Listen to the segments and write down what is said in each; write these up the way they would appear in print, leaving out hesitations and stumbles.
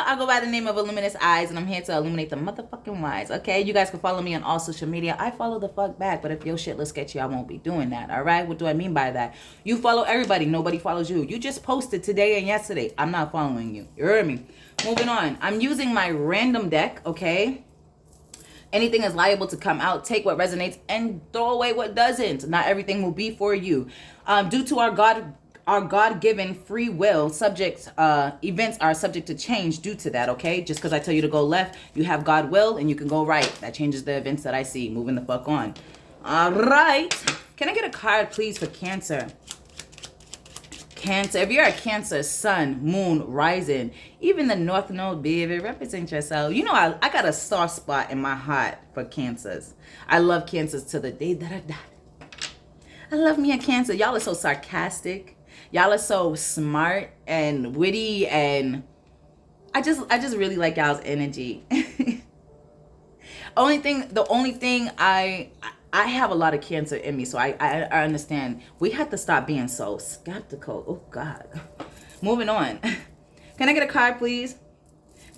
I go by the name of Illuminous Eyes, and I'm here to illuminate the motherfucking wise, okay? You guys can follow me on all social media. I follow the fuck back, but if your shit looks sketchy, I won't be doing that, all right? What do I mean by that? You follow everybody. Nobody follows you. You just posted today and yesterday. I'm not following you. You heard me? Moving on. I'm using my random deck, okay? Anything is liable to come out. Take what resonates and throw away what doesn't. Not everything will be for you. Due to our God-given free will, events are subject to change due to that, okay? Just because I tell you to go left, you have God will, and you can go right. That changes the events that I see. Moving the fuck on. All right. Can I get a card, please, for Cancer? Cancer. If you're a Cancer, sun, moon, rising, even the North Node, baby, represent yourself. You know, I got a soft spot in my heart for Cancers. I love Cancers to the day that I die. I love me a Cancer. Y'all are so sarcastic. Y'all are so smart and witty, and I just really like y'all's energy. The only thing I have a lot of Cancer in me, so I understand. We have to stop being so skeptical. Oh, God. Moving on. Can I get a card, please,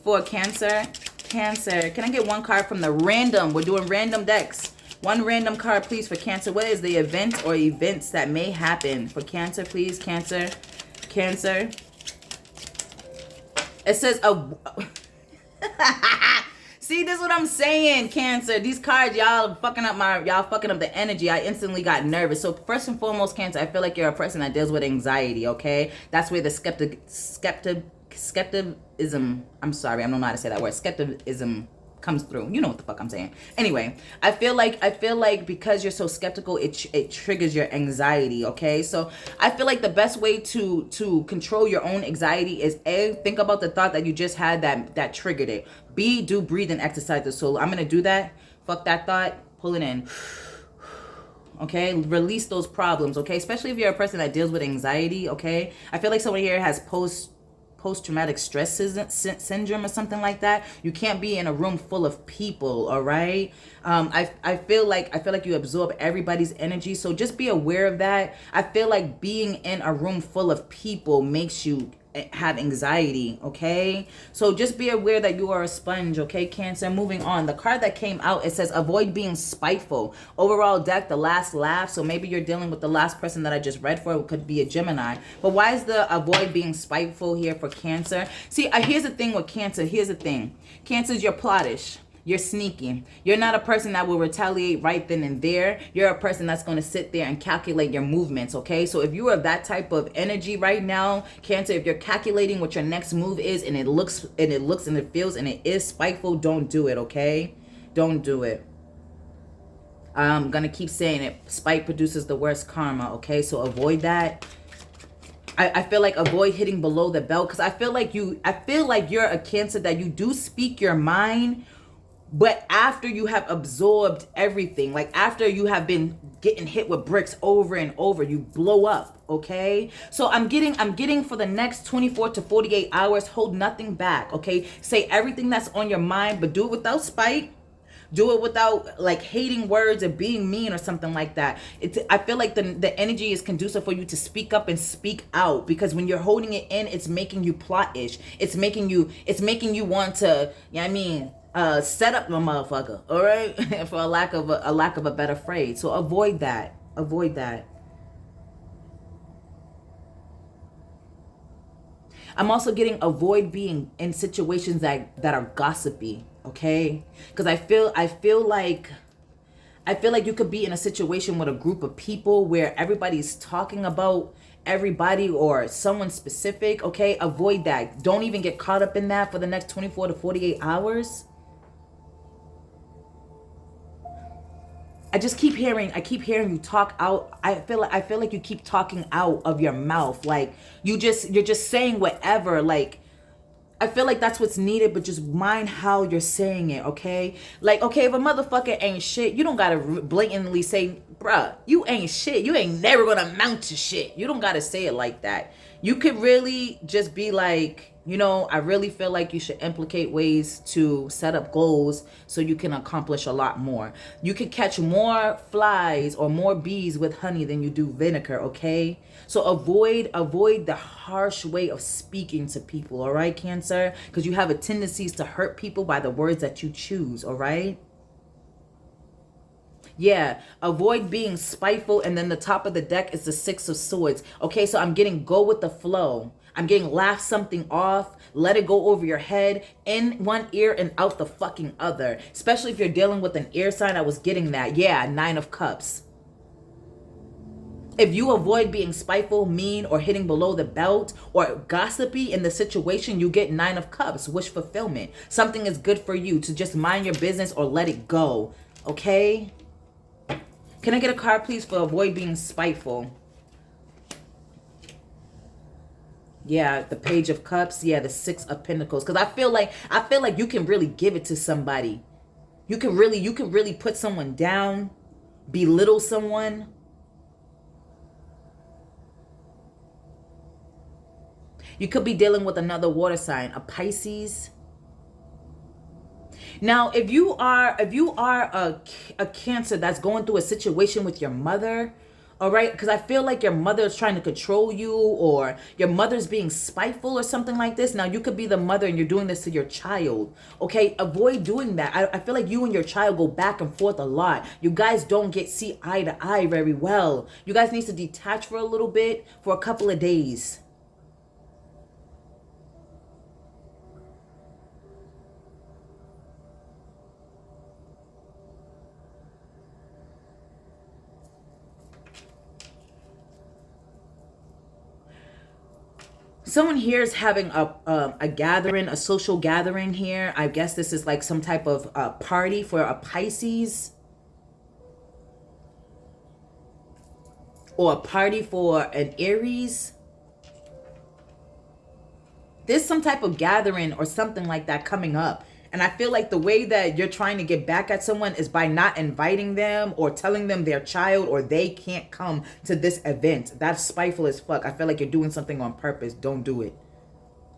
for Cancer? Cancer. Can I get one card from the random? We're doing random decks. One random card, please, for Cancer. What is the event or events that may happen for Cancer, please? Cancer. Cancer. It says See, this is what I'm saying, Cancer. These cards, y'all fucking up the energy. I instantly got nervous. So first and foremost, Cancer, I feel like you're a person that deals with anxiety, okay? That's where the skepticism, I'm sorry, I don't know how to say that word, skepticism comes through. You know what the fuck I'm saying. Anyway, I feel like because you're so skeptical, it triggers your anxiety, okay? So I feel like the best way to control your own anxiety is A, think about the thought that you just had that triggered it. B, do breathing exercises. So I'm gonna do that. Fuck that thought. Pull it in. Okay, release those problems, okay? Especially if you're a person that deals with anxiety, okay? I feel like someone here has post-traumatic stress syndrome or something like that. You can't be in a room full of people, all right? I feel like you absorb everybody's energy, so just be aware of that. I feel like being in a room full of people makes you have anxiety, okay? So just be aware that you are a sponge, okay, Cancer? Moving on. The card that came out, it says avoid being spiteful. Overall deck, the last laugh. So maybe you're dealing with the last person that I just read for. It could be a Gemini. But why is the avoid being spiteful here for Cancer? See, here's the thing with Cancer. Here's the thing. Cancer's, you're plottish. You're sneaky. You're not a person that will retaliate right then and there. You're a person that's going to sit there and calculate your movements, okay? So if you are that type of energy right now, Cancer, if you're calculating what your next move is and it looks and it feels and it is spiteful, don't do it, okay? Don't do it. I'm going to keep saying it. Spite produces the worst karma, okay? So avoid that. I feel like avoid hitting below the belt, because I feel like you're a Cancer that you do speak your mind, but after you have absorbed everything, like after you have been getting hit with bricks over and over, you blow up, okay? So I'm getting for the next 24 to 48 hours, hold nothing back, okay? Say everything that's on your mind, but do it without spite. Do it without like hating words or being mean or something like that. I feel like the energy is conducive for you to speak up and speak out, because when you're holding it in, it's making you plot-ish. It's making you want to, you know what I mean, set up my motherfucker, all right? For a lack of a better phrase. So avoid that. Avoid that. I'm also getting avoid being in situations that are gossipy, okay? Because I feel like you could be in a situation with a group of people where everybody's talking about everybody or someone specific, okay? Avoid that. Don't even get caught up in that for the next 24 to 48 hours. I keep hearing you talk out. I feel like you keep talking out of your mouth. Like you're just saying whatever. Like I feel like that's what's needed, but just mind how you're saying it, okay? Like, okay, if a motherfucker ain't shit, you don't gotta blatantly say bruh, you ain't shit. You ain't never gonna amount to shit. You don't gotta say it like that. You could really just be like, you know, I really feel like you should implicate ways to set up goals so you can accomplish a lot more. You could catch more flies or more bees with honey than you do vinegar, okay? So avoid the harsh way of speaking to people, all right, Cancer? Because you have a tendency to hurt people by the words that you choose, all right? Yeah, avoid being spiteful. And then the top of the deck is the Six of Swords. Okay, so I'm getting go with the flow. I'm getting laugh something off. Let it go over your head, in one ear and out the fucking other. Especially if you're dealing with an air sign. I was getting that. Yeah, Nine of Cups. If you avoid being spiteful, mean, or hitting below the belt, or gossipy in the situation, you get Nine of Cups, wish fulfillment. Something is good for you to just mind your business or let it go. Okay? Can I get a card, please, for avoid being spiteful? Yeah, the Page of Cups. Yeah, the Six of Pentacles. Because I feel like you can really give it to somebody. You can really put someone down, belittle someone. You could be dealing with another water sign, a Pisces. Now, if you are a Cancer that's going through a situation with your mother, all right, because I feel like your mother is trying to control you, or your mother's being spiteful or something like this. Now, you could be the mother and you're doing this to your child, okay? Avoid doing that. I feel like you and your child go back and forth a lot. You guys don't see eye to eye very well. You guys need to detach for a little bit, for a couple of days. Someone here is having a gathering, a social gathering here. I guess this is like some type of party for a Pisces. Or a party for an Aries. There's some type of gathering or something like that coming up. And I feel like the way that you're trying to get back at someone is by not inviting them or telling them their child or they can't come to this event. That's spiteful as fuck. I feel like you're doing something on purpose. Don't do it.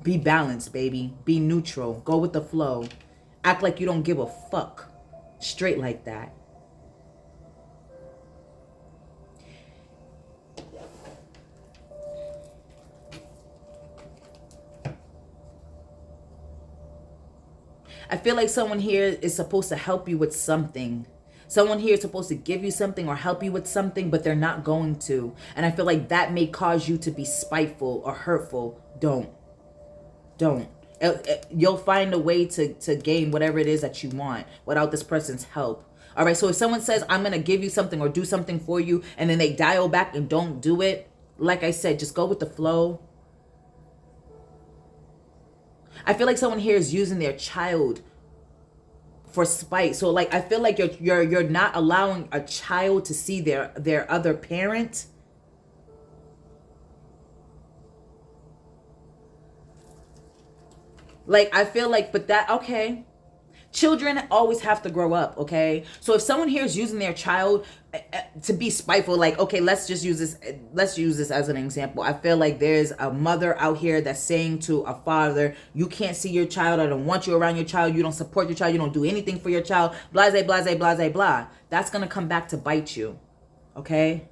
Be balanced, baby. Be neutral. Go with the flow. Act like you don't give a fuck. Straight like that. I feel like someone here is supposed to help you with something. Someone here is supposed to give you something or help you with something, but they're not going to. And I feel like that may cause you to be spiteful or hurtful. Don't. You'll find a way to gain whatever it is that you want without this person's help. All right, so if someone says, I'm going to give you something or do something for you, and then they dial back and don't do it, like I said, just go with the flow. I feel like someone here is using their child for spite. So like I feel like you're not allowing a child to see their other parent. Like I feel like, but that, okay. Children always have to grow up, okay? So if someone here is using their child to be spiteful, like, okay, let's use this as an example. I feel like there's a mother out here that's saying to a father, you can't see your child, I don't want you around your child, you don't support your child, you don't do anything for your child, blase, blase, blase, blah. That's gonna come back to bite you, okay?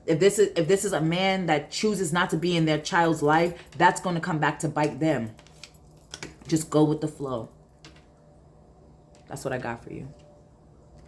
If this is a man that chooses not to be in their child's life, that's gonna come back to bite them. Just go with the flow. That's what I got for you.